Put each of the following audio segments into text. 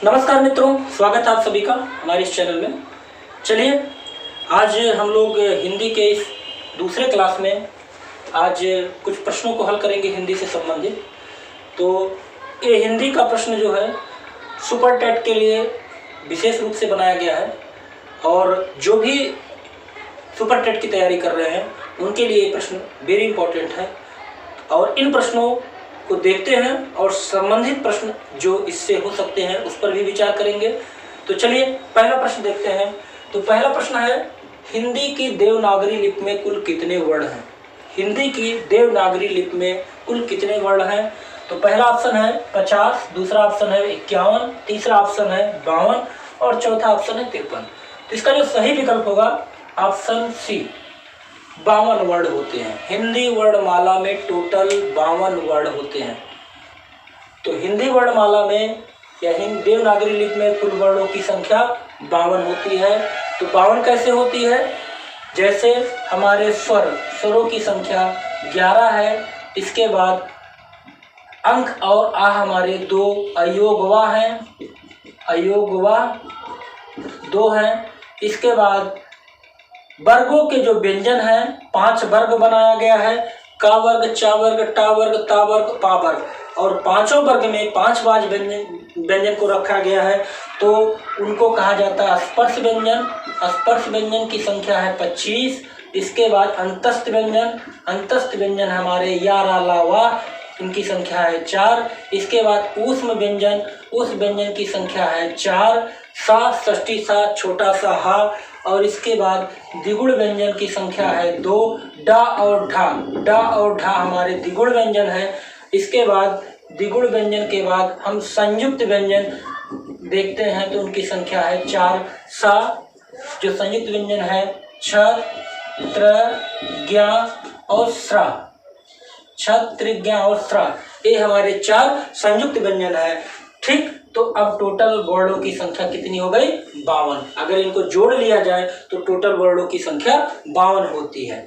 नमस्कार मित्रों, स्वागत है आप सभी का हमारे इस चैनल में। चलिए आज हम लोग हिंदी के इस दूसरे क्लास में आज कुछ प्रश्नों को हल करेंगे हिंदी से संबंधित। तो ये हिंदी का प्रश्न जो है सुपर टेट के लिए विशेष रूप से बनाया गया है और जो भी सुपर टेट की तैयारी कर रहे हैं उनके लिए ये प्रश्न वेरी इंपॉर्टेंट है। और इन प्रश्नों को देखते हैं और संबंधित प्रश्न जो इससे हो सकते हैं उस पर भी विचार करेंगे। तो चलिए पहला प्रश्न देखते हैं। तो पहला प्रश्न है, हिंदी की देवनागरी लिपि में कुल कितने वर्ण हैं? हिंदी की देवनागरी लिपि में कुल कितने वर्ण हैं? तो पहला ऑप्शन है 50, दूसरा ऑप्शन है 51, तीसरा ऑप्शन है 52 और चौथा ऑप्शन है 53। तो इसका जो सही विकल्प होगा ऑप्शन सी, 52 वर्ण होते हैं। हिंदी वर्णमाला में टोटल 52 वर्ण होते हैं। तो हिंदी वर्णमाला में या हिंदी देवनागरी लिपि में कुल वर्णों की संख्या 52 होती है। तो 52 कैसे होती है? जैसे हमारे स्वरों की संख्या 11 है, इसके बाद अंक और आ हमारे 2 अयोगवा हैं, अयोगवा 2 हैं। इसके बाद वर्गों के जो व्यंजन हैं 5 वर्ग बनाया गया है, का वर्ग, चा वर्ग, टा वर्ग, ता वर्ग, पा वर्ग। और पांचों वर्ग में 5 व्यंजन को रखा गया है, तो उनको कहा जाता है स्पर्श व्यंजन। स्पर्श व्यंजन की संख्या है 25। इसके बाद अंतस्थ व्यंजन हमारे या, रा, ला, वा, इनकी संख्या है 4। इसके बाद ऊष्म व्यंजन की संख्या है 4। सा, षष्ठी सा, छोटा सा हा। और इसके बाद द्विगुण व्यंजन की संख्या है 2। डा और ढा हमारे द्विगुण व्यंजन है। इसके बाद द्विगुण व्यंजन के बाद हम संयुक्त व्यंजन देखते हैं तो उनकी संख्या है 4। सा जो संयुक्त व्यंजन है छ, त्र, ज्ञा और स्रा, ये हमारे 4 संयुक्त व्यंजन है। ठीक, तो अब टोटल वर्णों की संख्या कितनी हो गई? 52। अगर इनको जोड़ लिया जाए तो टोटल वर्णों की संख्या 52 होती है।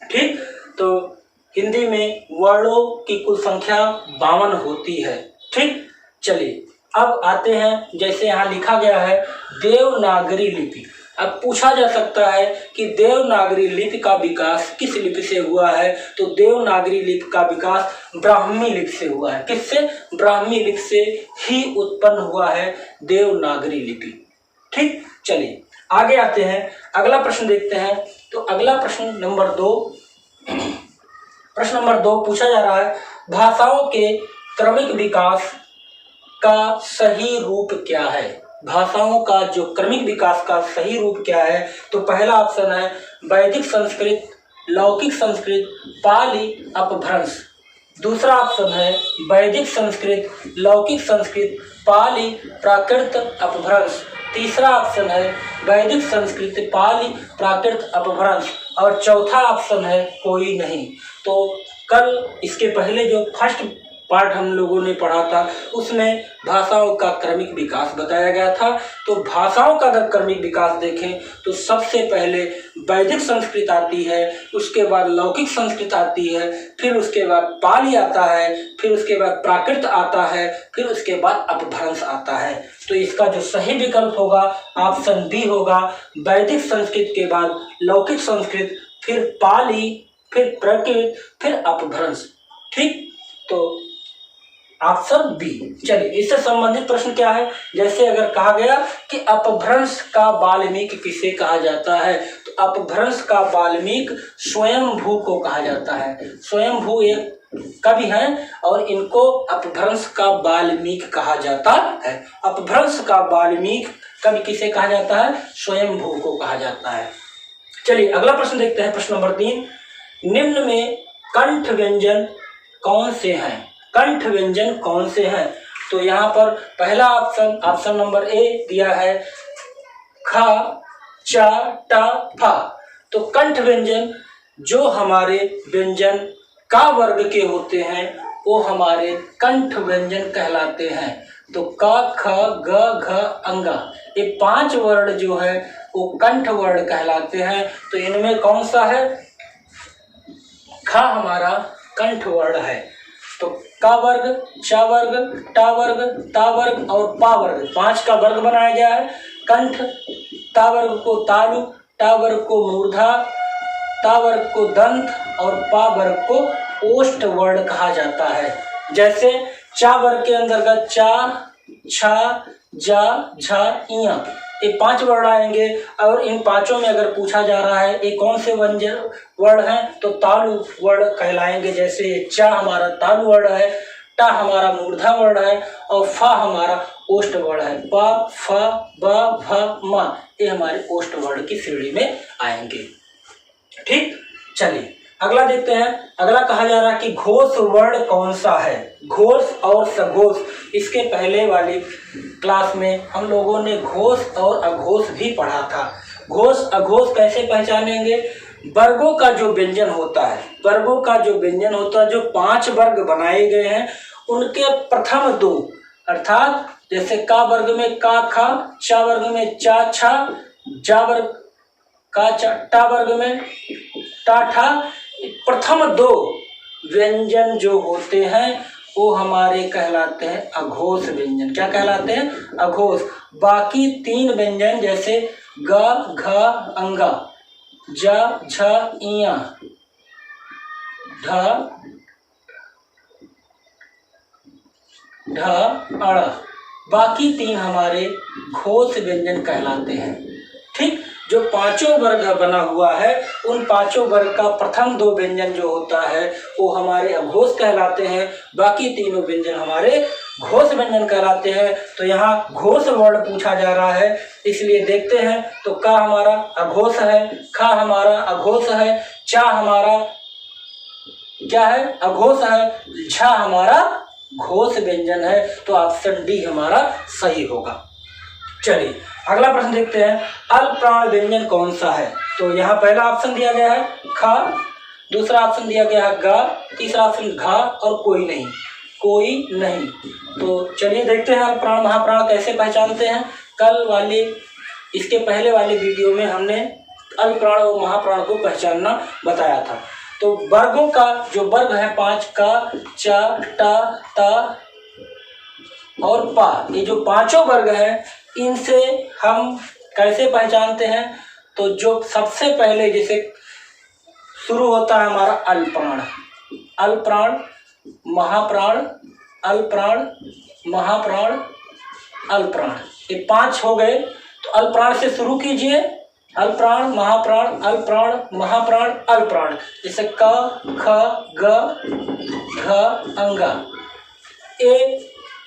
ठीक, तो हिंदी में वर्णों की कुल संख्या 52 होती है। ठीक, चलिए अब आते हैं, जैसे यहाँ लिखा गया है देवनागरी लिपि। अब पूछा जा सकता है कि देवनागरी लिपि का विकास किस लिपि से हुआ है? तो देवनागरी लिपि का विकास ब्राह्मी लिपि से हुआ है। किससे? ब्राह्मी लिपि से ही उत्पन्न हुआ है देवनागरी लिपि। ठीक, चलिए आगे आते हैं, अगला प्रश्न देखते हैं। तो अगला प्रश्न नंबर 2 पूछा जा रहा है, भाषाओं के क्रमिक विकास का सही रूप क्या है? भाषाओं का जो क्रमिक विकास का सही रूप क्या है? तो पहला ऑप्शन है वैदिक संस्कृत, लौकिक संस्कृत, पाली, अपभ्रंश। दूसरा ऑप्शन है वैदिक संस्कृत, लौकिक संस्कृत, पाली, प्राकृत, अपभ्रंश। तीसरा ऑप्शन है वैदिक संस्कृत, पाली, प्राकृत, अपभ्रंश। और चौथा ऑप्शन है कोई नहीं। तो कल इसके पहले जो फर्स्ट पार्ट हम लोगों ने पढ़ा था उसमें भाषाओं का क्रमिक विकास बताया गया था। तो भाषाओं का अगर क्रमिक विकास देखें तो सबसे पहले वैदिक संस्कृत आती है, उसके बाद लौकिक संस्कृत आती है, फिर उसके बाद पाली आता है, फिर उसके बाद प्राकृत आता है, फिर उसके बाद अपभ्रंश आता है। तो इसका जो सही विकल्प होगा ऑप्शन बी होगा, वैदिक संस्कृत के बाद लौकिक संस्कृत, फिर पाली, फिर प्राकृत, फिर अपभ्रंश। ठीक, तो ऑप्शन बी। चलिए इससे संबंधित प्रश्न क्या है? जैसे अगर कहा गया कि अपभ्रंश का वाल्मीकि किसे कहा जाता है? तो अपभ्रंश का वाल्मीकि स्वयंभू को कहा जाता है। स्वयंभू एक कवि हैं और इनको अपभ्रंश का वाल्मीकि कहा जाता है। अपभ्रंश का वाल्मीकि कवि किसे कहा जाता है? स्वयंभू को कहा जाता है। चलिए अगला प्रश्न देखते हैं, प्रश्न नंबर 3। निम्न में कंठ व्यंजन कौन से हैं? कंठ व्यंजन कौन से हैं? तो यहाँ पर पहला ऑप्शन नंबर ए दिया है खा, चा, टा, फा। तो कंठ व्यंजन जो हमारे व्यंजन का वर्ग के होते हैं वो हमारे कंठ व्यंजन कहलाते हैं। तो क, ख, ग, घ, अंगा, ये 5 वर्ण जो है वो कंठ वर्ण कहलाते हैं। तो इनमें कौन सा है? ख हमारा कंठ वर्ण है। तो का वर्ग, चा वर्ग, टा वर्ग, ता वर्ग और पा वर्ग, 5 का वर्ग बनाया गया है। कंठ, ता वर्ग को तालु, टा वर्ग को मूर्धा, ता वर्ग को दंत और पा वर्ग को ओष्ठ वर्ण कहा जाता है। जैसे चा वर्ग के अंतर्गत चा, छा, जा, झा, इया, ये 5 वर्ण आएंगे और इन पांचों में अगर पूछा जा रहा है ये कौन से व्यंजन वर्ण हैं तो तालु वर्ण कहलाएंगे। जैसे चा हमारा तालु वर्ण है, टा हमारा मूर्धा वर्ण है और फा हमारा ओष्ठ वर्ण है। पा, फा, बा, भ, मा ये हमारे ओष्ठ वर्ण की श्रेणी में आएंगे। ठीक, चलिए अगला देखते हैं। अगला कहा जा रहा है कि घोष वर्ण कौन सा है। घोष और सघोष, इसके पहले वाली क्लास में हम लोगों ने घोष और अघोष भी पढ़ा था। घोष अघोष कैसे पहचानेंगे? वर्गों का जो व्यंजन होता है, वर्गों का जो व्यंजन होता है, जो 5 वर्ग बनाए गए हैं उनके प्रथम 2 अर्थात जैसे का वर्ग में का, खा, चा वर्ग में चा, छा, जा वर्ग का, चा, टा वर्ग में टा, ठा, प्रथम 2 व्यंजन जो होते हैं वो हमारे कहलाते हैं अघोष व्यंजन। क्या कहलाते हैं? अघोष। बाकी 3 व्यंजन जैसे ग, घ, अंगा, जा, झ, इया, ढ, अड़, बाकी 3 हमारे घोष व्यंजन कहलाते हैं। ठीक, जो 5 वर्ग बना हुआ है उन 5 वर्ग का प्रथम 2 व्यंजन जो होता है वो हमारे अघोष कहलाते हैं, बाकी तीनों व्यंजन हमारे घोष व्यंजन कहलाते हैं। तो यहाँ घोष वर्ण पूछा जा रहा है, इसलिए देखते हैं। तो का हमारा अघोष है, खा हमारा अघोष है, चा हमारा क्या है? अघोष है, झा हमारा घोष व्यंजन है। तो ऑप्शन डी हमारा सही होगा। चलिए अगला प्रश्न देखते हैं। अल्प प्राण व्यंजन कौन सा है? तो यहाँ पहला ऑप्शन दिया गया है खा, दूसरा ऑप्शन दिया गया है गा, तीसरा ऑप्शन घा और कोई नहीं, कोई नहीं। तो चलिए देखते हैं अल्प प्राण महाप्राण कैसे पहचानते हैं। कल वाले इसके पहले वाले वीडियो में हमने अल्प प्राण और महाप्राण को पहचानना बताया था। तो वर्गों का जो वर्ग है 5 का, चा, टा, ता और पा, ये जो 5 वर्ग हैं इनसे हम कैसे पहचानते हैं? तो जो सबसे पहले जैसे शुरू होता है हमारा अल्पप्राण, अल्पप्राण, महाप्राण, अल्पप्राण, महाप्राण, अल्पप्राण, ये 5 हो गए। तो अल्पप्राण से शुरू कीजिए, अल्पप्राण, महाप्राण, अल्पप्राण, महाप्राण, अल्पप्राण। जैसे क, ख, ग, घ, अंगा, ए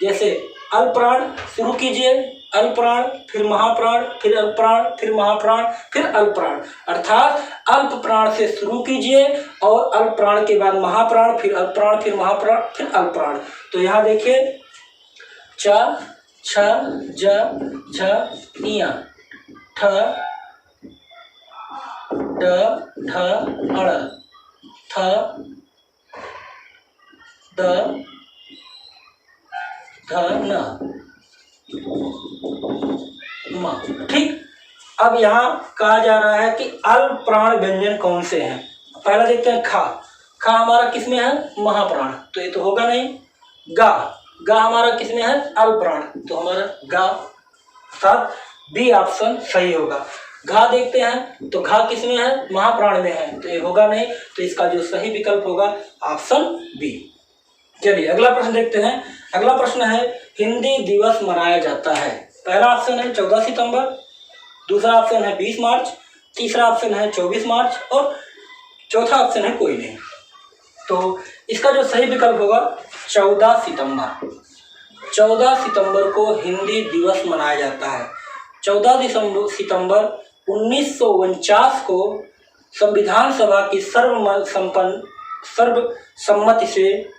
जैसे अल्पप्राण शुरू कीजिए, अल्पप्राण फिर महाप्राण फिर अल्पप्राण फिर महाप्राण फिर अल्पप्राण, अर्थात अल्प प्राण से शुरू कीजिए और अल्प प्राण के बाद महाप्राण फिर अल्पप्राण फिर महाप्राण फिर अल्पप्राण। तो यहाँ देखिए च, छ, ज, झ, इया, ठ, ड, ढ, अड़, थ, द, ध, न, म। ठीक, अब यहाँ कहा जा रहा है कि अल्प प्राण व्यंजन कौन से हैं। पहला देखते हैं खा, खा हमारा किसमें है? महाप्राण, तो ये तो होगा नहीं। गा, गा हमारा किसमें है? अल्प प्राण, तो हमारा गा अर्थात बी ऑप्शन सही होगा। घा देखते हैं तो घा किसमें है? महाप्राण में है, तो ये होगा नहीं। तो इसका जो सही विकल्प होगा ऑप्शन बी। चलिए अगला प्रश्न देखते हैं। अगला प्रश्न है हिंदी दिवस मनाया जाता है। पहला ऑप्शन है 14 सितंबर, दूसरा ऑप्शन है 20 मार्च, तीसरा ऑप्शन है 24 मार्च और चौथा ऑप्शन है कोई नहीं। तो इसका जो सही विकल्प होगा 14 सितंबर। 14 सितंबर को हिंदी दिवस मनाया जाता है। 14 सितंबर 1949 को संविधान सभा की सर्वसम्मति से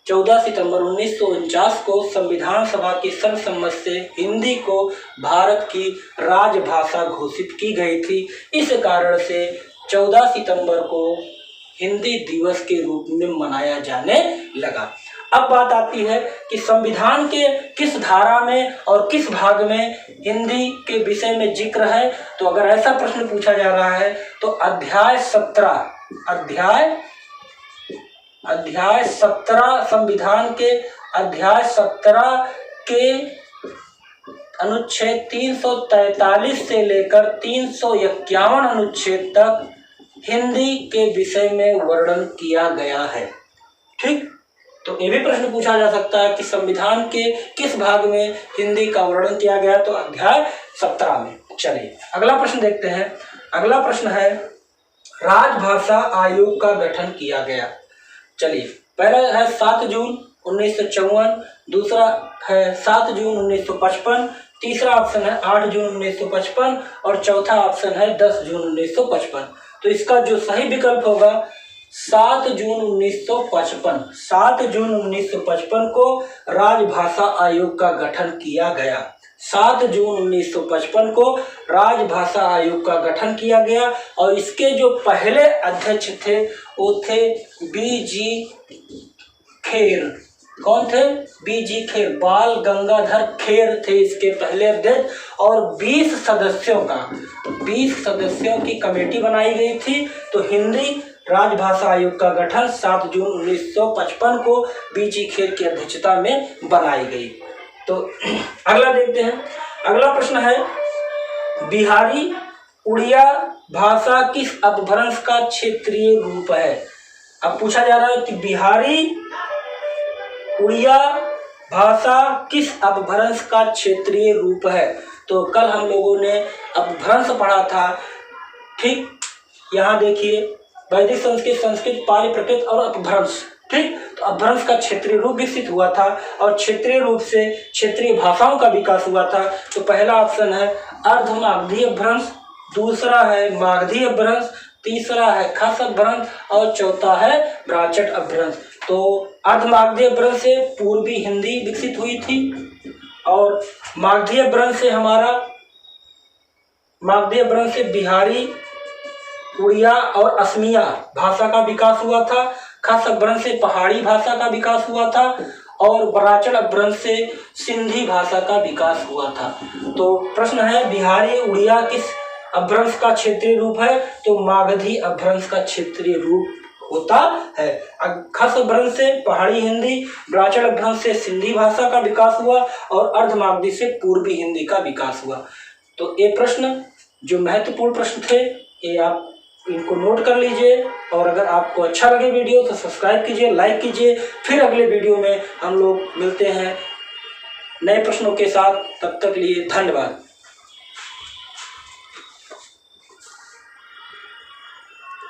14 सितंबर 1949 को संविधान सभा की सर्वसम्मति से हिंदी को भारत की राजभाषा घोषित की गई थी। इस कारण से 14 सितंबर को हिंदी दिवस के रूप में मनाया जाने लगा। अब बात आती है कि संविधान के किस धारा में और किस भाग में हिंदी के विषय में जिक्र है। तो अगर ऐसा प्रश्न पूछा जा रहा है तो अध्याय 17 अध्याय 17 संविधान के अध्याय 17 के अनुच्छेद 343 से लेकर 351 अनुच्छेद तक हिंदी के विषय में वर्णन किया गया है। ठीक, तो ये भी प्रश्न पूछा जा सकता है कि संविधान के किस भाग में हिंदी का वर्णन किया गया, तो अध्याय 17 में। चलिए अगला प्रश्न देखते हैं। अगला प्रश्न है, राजभाषा आयोग का गठन किया गया। चलिए, पहला है 7 जून 1954, दूसरा है 7 जून 1955, तीसरा ऑप्शन है 8 जून 1955 और चौथा ऑप्शन है 10 जून 1955। तो इसका जो सही विकल्प होगा 7 जून 1955। 7 जून 1955 को राजभाषा आयोग का गठन किया गया। 7 जून 1955 को राजभाषा आयोग का गठन किया गया और इसके जो पहले अध्यक्ष थे वो थे बी.जी. खेर। कौन थे? बी.जी. खेर, बाल गंगाधर खेर थे इसके पहले अध्यक्ष। और 20 सदस्यों की कमेटी बनाई गई थी। तो हिंदी राजभाषा आयोग का गठन 7 जून 1955 को बी.जी. खेर की अध्यक्षता में बनाई गई। तो अगला देखते हैं। अगला प्रश्न है, बिहारी उड़िया भाषा किस अपभ्रंश का क्षेत्रीय रूप है? अब पूछा जा रहा है कि बिहारी उड़िया भाषा किस अपभ्रंश का क्षेत्रीय रूप है। तो कल हम लोगों ने अपभ्रंश पढ़ा था। ठीक, यहाँ देखिए, वैदिक संस्कृत, संस्कृत, पाली, प्राकृत और अपभ्रंश। ठीक, तो अपभ्रंश का क्षेत्रीय रूप विकसित हुआ था और क्षेत्रीय रूप से क्षेत्रीय भाषाओं का विकास हुआ था। तो पहला ऑप्शन है अर्धमागधी अपभ्रंश, दूसरा है मागधी अपभ्रंश, तीसरा है खस अपभ्रंश और चौथा है ब्राह्मण अपभ्रंश। तो अर्धमागधी अपभ्रंश से पूर्वी हिंदी विकसित हुई थी और मागधी अपभ्रंश से बिहारी, उड़िया और असमिया भाषा का विकास हुआ था। खस अपभ्रंश से पहाड़ी भाषा का विकास हुआ था और ब्राह्मण अपभ्रंश से सिंधी भाषा का विकास हुआ था। तो प्रश्न है, बिहारी उड़िया किस अपभ्रंश का क्षेत्रीय रूप है? तो मागधी अपभ्रंश का क्षेत्रीय रूप होता है। खस अपभ्रंश से पहाड़ी हिंदी, ब्राह्मण अपभ्रंश से सिंधी भाषा का विकास हुआ और अर्धमागधी से पूर्वी हिंदी का विकास हुआ। तो ये प्रश्न जो महत्वपूर्ण प्रश्न थे, ये आप इनको नोट कर लीजिए और अगर आपको अच्छा लगे वीडियो तो सब्सक्राइब कीजिए, लाइक कीजिए। फिर अगले वीडियो में हम लोग मिलते हैं नए प्रश्नों के साथ। तब तक लिए धन्यवाद।